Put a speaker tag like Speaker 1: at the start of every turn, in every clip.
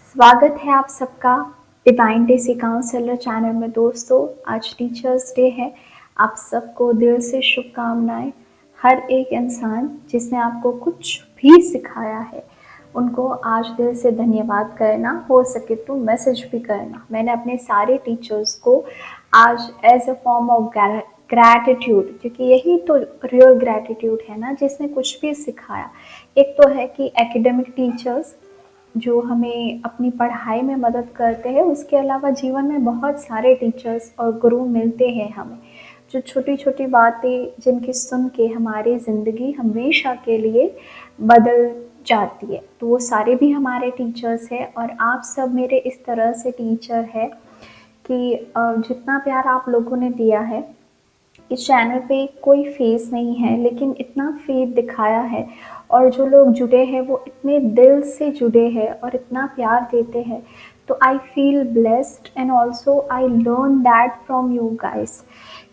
Speaker 1: स्वागत है आप सबका डिवाइन डेसी काउंसलर चैनल में। दोस्तों, आज टीचर्स डे है। आप सबको दिल से शुभकामनाएं। हर एक इंसान जिसने आपको कुछ भी सिखाया है उनको आज दिल से धन्यवाद करना, हो सके तो मैसेज भी करना। मैंने अपने सारे टीचर्स को आज as a form of gratitude, क्योंकि यही तो रियल ग्रैटिट्यूड है ना, जिसने कुछ भी सिखाया। एक तो है कि एकेडमिक टीचर्स जो हमें अपनी पढ़ाई में मदद करते हैं, उसके अलावा जीवन में बहुत सारे टीचर्स और गुरु मिलते हैं हमें, जो छोटी छोटी बातें जिनकी सुन के हमारी ज़िंदगी हमेशा के लिए बदल जाती है। तो वो सारे भी हमारे टीचर्स हैं और आप सब मेरे इस तरह से टीचर हैं कि जितना प्यार आप लोगों ने दिया है, इस चैनल पे कोई फेस नहीं है लेकिन इतना फेथ दिखाया है, और जो लोग जुड़े हैं वो इतने दिल से जुड़े हैं और इतना प्यार देते हैं। तो I feel blessed and also I learn that from you guys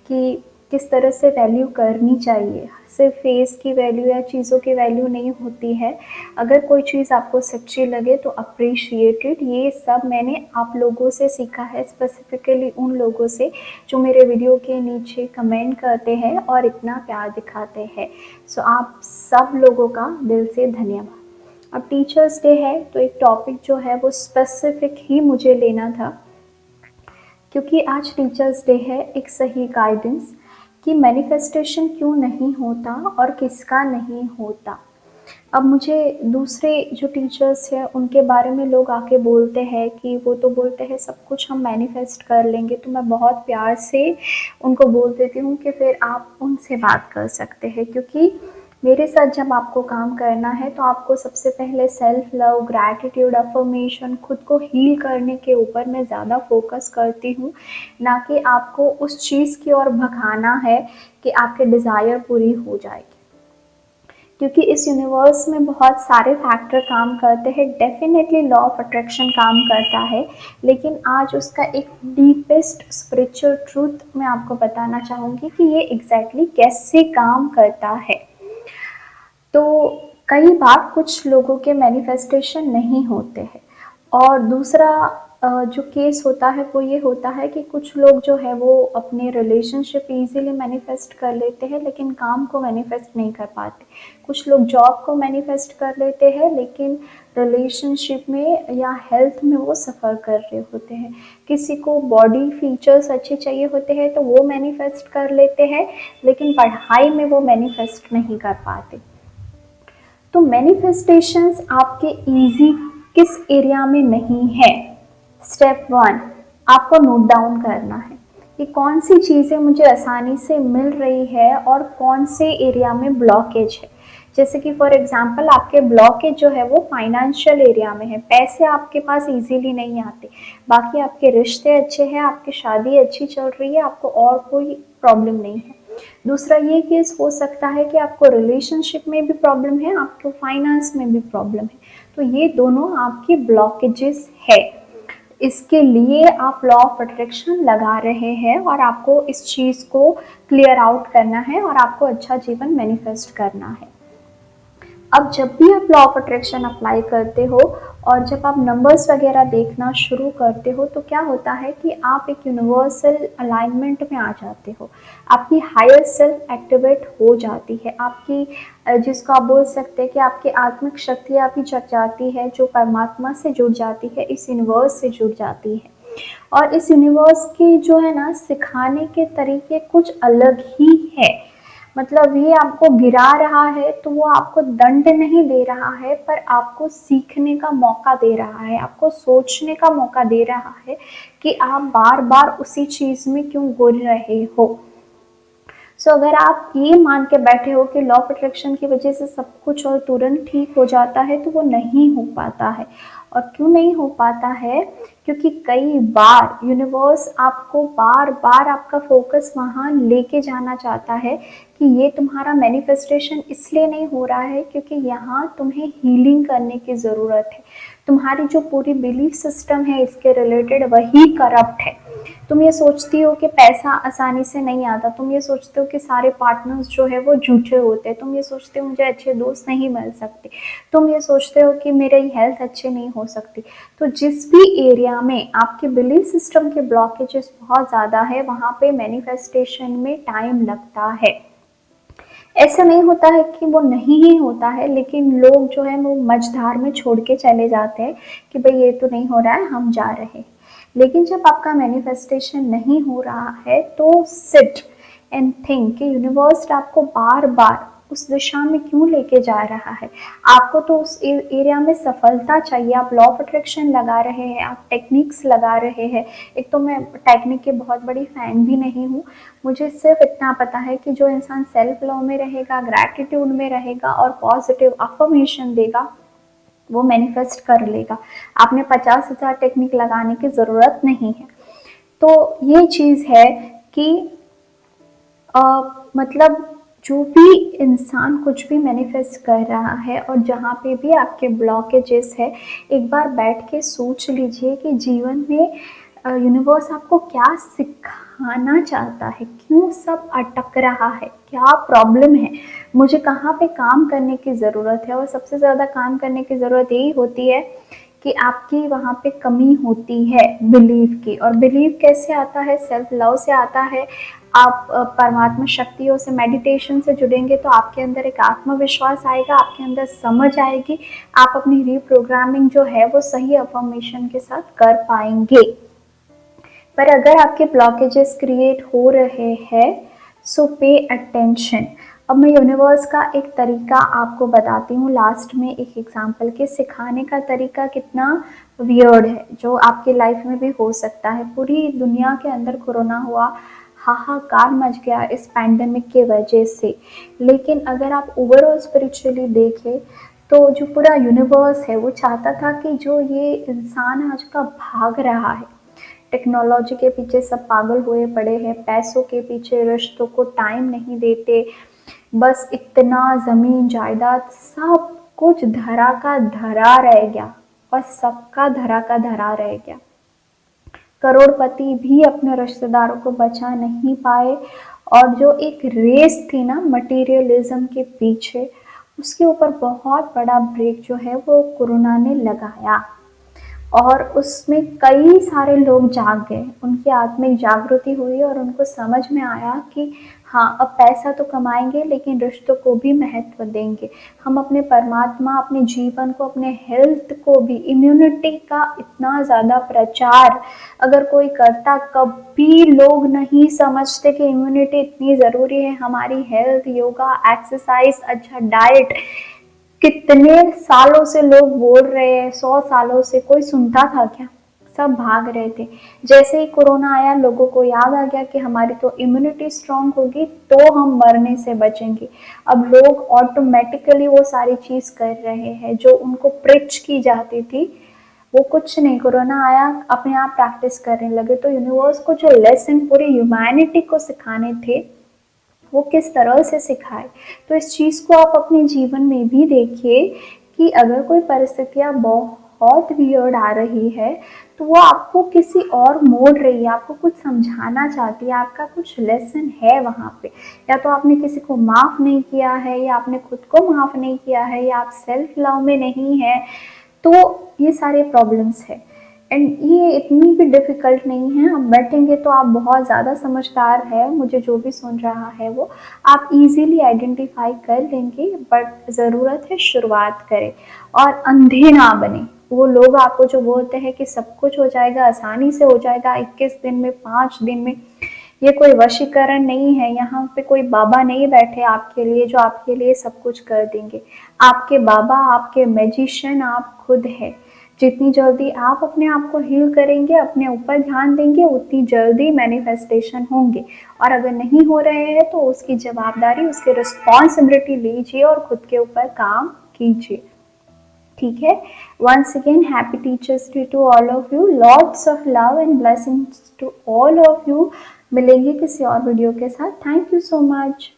Speaker 1: कि किस तरह से वैल्यू करनी चाहिए। सिर्फ फेस की वैल्यू या चीज़ों की वैल्यू नहीं होती है। अगर कोई चीज़ आपको सच्ची लगे तो अप्रिशिएटेड। ये सब मैंने आप लोगों से सीखा है, स्पेसिफिकली उन लोगों से जो मेरे वीडियो के नीचे कमेंट करते हैं और इतना प्यार दिखाते हैं। सो आप सब लोगों का दिल से धन्यवाद। अब टीचर्स डे है तो एक टॉपिक जो है वो स्पेसिफिक ही मुझे लेना था, क्योंकि आज टीचर्स डे है। एक सही गाइडेंस कि मैनिफेस्टेशन क्यों नहीं होता और किसका नहीं होता। अब मुझे दूसरे जो टीचर्स हैं उनके बारे में लोग आके बोलते हैं कि वो तो बोलते हैं सब कुछ हम मैनिफेस्ट कर लेंगे, तो मैं बहुत प्यार से उनको बोल देती हूँ कि फिर आप उनसे बात कर सकते हैं, क्योंकि मेरे साथ जब आपको काम करना है तो आपको सबसे पहले सेल्फ लव, ग्रैटिट्यूड, अफर्मेशन, खुद को हील करने के ऊपर मैं ज़्यादा फोकस करती हूँ, ना कि आपको उस चीज़ की ओर भगाना है कि आपके डिज़ायर पूरी हो जाएगी। क्योंकि इस यूनिवर्स में बहुत सारे फैक्टर काम करते हैं। डेफिनेटली लॉ ऑफ अट्रैक्शन काम करता है, लेकिन आज उसका एक डीपेस्ट स्पिरिचुअल ट्रूथ मैं आपको बताना चाहूँगी कि ये एग्जैक्टली कैसे काम करता है। तो कई बार कुछ लोगों के मैनिफेस्टेशन नहीं होते हैं, और दूसरा जो केस होता है वो ये होता है कि कुछ लोग जो है वो अपने रिलेशनशिप इजीली मैनिफेस्ट कर लेते हैं लेकिन काम को मैनिफेस्ट नहीं कर पाते। कुछ लोग जॉब को मैनिफेस्ट कर लेते हैं लेकिन रिलेशनशिप में या हेल्थ में वो सफ़र कर रहे होते हैं। किसी को बॉडी फीचर्स अच्छे चाहिए होते हैं तो वो मैनिफेस्ट कर लेते हैं, लेकिन पढ़ाई में वो मैनिफेस्ट नहीं कर पाते। तो मैनिफेस्टेशंस आपके इजी किस एरिया में नहीं है। स्टेप 1 आपको नोट डाउन करना है कि कौन सी चीज़ें मुझे आसानी से मिल रही है और कौन से एरिया में ब्लॉकेज है। जैसे कि फॉर एग्जांपल आपके ब्लॉकेज जो है वो फाइनेंशियल एरिया में है, पैसे आपके पास इजीली नहीं आते। बाकी आपके रिश्ते अच्छे हैं, आपकी शादी अच्छी चल रही है, आपको और कोई प्रॉब्लम नहीं है। दूसरा ये केस हो सकता है कि आपको रिलेशनशिप में भी प्रॉब्लम है, आपको फाइनेंस में भी प्रॉब्लम है। तो ये दोनों आपकी ब्लॉकेजेस है। इसके लिए आप लॉ ऑफ अट्रैक्शन लगा रहे हैं और आपको इस चीज़ को क्लियर आउट करना है और आपको अच्छा जीवन मैनिफेस्ट करना है। अब जब भी आप लॉ ऑफ अट्रैक्शन अप्लाई करते हो और जब आप नंबर्स वगैरह देखना शुरू करते हो तो क्या होता है कि आप एक यूनिवर्सल अलाइनमेंट में आ जाते हो। आपकी हायर सेल्फ एक्टिवेट हो जाती है, आपकी जिसको आप बोल सकते हैं कि आपकी आत्मिक शक्तियाँ भी जग जाती है, जो परमात्मा से जुड़ जाती है, इस यूनिवर्स से जुड़ जाती है। और इस यूनिवर्स की जो है ना सिखाने के तरीके कुछ अलग ही है। मतलब ये आपको गिरा रहा है तो वो आपको दंड नहीं दे रहा है, पर आपको सीखने का मौका दे रहा है, आपको सोचने का मौका दे रहा है कि आप बार बार उसी चीज़ में क्यों गिर रहे हो। सो अगर आप ये मान के बैठे हो कि लॉ ऑफ अट्रैक्शन की वजह से सब कुछ और तुरंत ठीक हो जाता है, तो वो नहीं हो पाता है। और क्यों नहीं हो पाता है? क्योंकि कई बार यूनिवर्स आपको बार बार आपका फोकस वहाँ लेके जाना चाहता है कि ये तुम्हारा मैनिफेस्टेशन इसलिए नहीं हो रहा है क्योंकि यहाँ तुम्हें हीलिंग करने की ज़रूरत है। तुम्हारी जो पूरी बिलीफ सिस्टम है इसके रिलेटेड वही करप्ट है। तुम ये सोचती हो कि पैसा आसानी से नहीं आता, तुम ये सोचते हो कि सारे पार्टनर्स जो है वो झूठे होते हैं, तुम ये सोचते हो मुझे अच्छे दोस्त नहीं मिल सकते, तुम ये सोचते हो कि मेरी हेल्थ अच्छे नहीं हो हो सकती। तो जिस भी एरिया में आपके बिलीफ सिस्टम के ब्लॉकेजेस बहुत ज़्यादा है, वहाँ पे मैनिफेस्टेशन में टाइम लगता है। ऐसा नहीं होता है कि वो नहीं ही होता है, लेकिन लोग जो है वो मझधार में छोड़ के चले जाते हैं कि भाई ये तो नहीं हो रहा है, हम जा रहे हैं। लेकिन जब आपका मैनिफेस्टेशन नहीं हो रहा है तो सिट एंड थिंक कि यूनिवर्स आपको बार बार उस दिशा में क्यों लेके जा रहा है। आपको तो उस एरिया में सफलता चाहिए। आप लॉ ऑफ अट्रैक्शन लगा रहे हैं, आप टेक्निक्स लगा रहे हैं। एक तो मैं टेक्निक के बहुत बड़ी फ़ैन भी नहीं हूँ। मुझे सिर्फ इतना पता है कि जो इंसान सेल्फ लव में रहेगा, ग्रैटिट्यूड में रहेगा और पॉजिटिव अफर्मेशन देगा, वो मैनिफेस्ट कर लेगा। आपने 50,000 टेक्निक लगाने की ज़रूरत नहीं है। तो ये चीज़ है कि अ, मतलब जो भी इंसान कुछ भी मैनिफेस्ट कर रहा है और जहाँ पे भी आपके ब्लॉकेजेस है, एक बार बैठ के सोच लीजिए कि जीवन में यूनिवर्स आपको क्या सिखाना चाहता है, क्यों सब अटक रहा है, क्या प्रॉब्लम है, मुझे कहाँ पे काम करने की ज़रूरत है। और सबसे ज़्यादा काम करने की ज़रूरत यही होती है कि आपकी वहाँ पे कमी होती है बिलीव की। और बिलीव कैसे आता है? सेल्फ लव से आता है। आप परमात्मा शक्तियों से, मेडिटेशन से जुड़ेंगे तो आपके अंदर एक आत्मविश्वास आएगा, आपके अंदर समझ आएगी, आप अपनी रीप्रोग्रामिंग जो है वो सही अफर्मेशन के साथ कर पाएंगे। पर अगर आपके ब्लॉकेजेस क्रिएट हो रहे हैं, सो पे अटेंशन। अब मैं यूनिवर्स का एक तरीका आपको बताती हूँ लास्ट में एक एग्जांपल के। सिखाने का तरीका कितना वियर्ड है, जो आपके लाइफ में भी हो सकता है। पूरी दुनिया के अंदर कोरोना हुआ, हाहाकार मच गया इस पैंडेमिक के वजह से। लेकिन अगर आप ओवरऑल स्पिरिचुअली देखें तो जो पूरा यूनिवर्स है वो चाहता था कि जो ये इंसान आज का भाग रहा है, टेक्नोलॉजी के पीछे सब पागल हुए पड़े हैं, पैसों के पीछे, रिश्तों को टाइम नहीं देते, बस इतना ज़मीन जायदाद सब कुछ धरा का धरा रह गया और सबका धरा का धरा रह गया। करोड़पति भी अपने रिश्तेदारों को बचा नहीं पाए। और जो एक रेस थी ना मटेरियलिज्म के पीछे, उसके ऊपर बहुत बड़ा ब्रेक जो है वो कोरोना ने लगाया। और उसमें कई सारे लोग जाग गए, उनकी आत्मिक जागृति हुई और उनको समझ में आया कि हाँ, अब पैसा तो कमाएंगे लेकिन रिश्तों को भी महत्व देंगे। हम अपने परमात्मा, अपने जीवन को, अपने हेल्थ को भी, इम्यूनिटी का इतना ज़्यादा प्रचार अगर कोई करता, कभी लोग नहीं समझते कि इम्यूनिटी इतनी ज़रूरी है। हमारी हेल्थ, योगा, एक्सरसाइज, अच्छा डाइट, कितने सालों से लोग बोल रहे हैं, 100 सालों से कोई सुनता था क्या? सब भाग रहे थे। जैसे ही कोरोना आया, लोगों को याद आ गया कि हमारी तो इम्यूनिटी स्ट्रांग होगी तो हम मरने से बचेंगे। अब लोग ऑटोमेटिकली वो सारी चीज़ कर रहे हैं जो उनको प्रिच की जाती थी। वो कुछ नहीं, कोरोना आया अपने आप प्रैक्टिस करने लगे। तो यूनिवर्स को जो लेसन पूरी ह्यूमैनिटी को सिखाने थे, वो किस तरह से सिखाए। तो इस चीज़ को आप अपने जीवन में भी देखिए कि अगर कोई परिस्थितियाँ बहुत वियर्ड आ रही है तो वो आपको किसी और मोड़ रही है, आपको कुछ समझाना चाहती है, आपका कुछ लेसन है वहाँ पे। या तो आपने किसी को माफ़ नहीं किया है, या आपने खुद को माफ़ नहीं किया है, या आप सेल्फ लव में नहीं है। तो ये सारे प्रॉब्लम्स है। एंड ये इतनी भी डिफ़िकल्ट नहीं है। आप बैठेंगे तो आप बहुत ज़्यादा समझदार है, मुझे जो भी सुन रहा है वो आप इजीली आइडेंटिफाई कर लेंगे। बट ज़रूरत है शुरुआत करें और अंधे ना बने। वो लोग आपको जो बोलते हैं कि सब कुछ हो जाएगा, आसानी से हो जाएगा, 21 दिन में, 5 दिन में, ये कोई वशीकरण नहीं है। यहाँ पे कोई बाबा नहीं बैठे आपके लिए जो आपके लिए सब कुछ कर देंगे। आपके बाबा, आपके मैजिशियन आप खुद है। जितनी जल्दी आप अपने आप को हील करेंगे, अपने ऊपर ध्यान देंगे, उतनी जल्दी मैनिफेस्टेशन होंगे। और अगर नहीं हो रहे हैं तो उसकी जवाबदारी, उसकी रिस्पॉन्सिबिलिटी लीजिए और खुद के ऊपर काम कीजिए। ठीक है। Once again happy teachers day to all of you. Lots of love and blessings to all of you. मिलेंगे किसी और वीडियो के साथ। Thank you so much.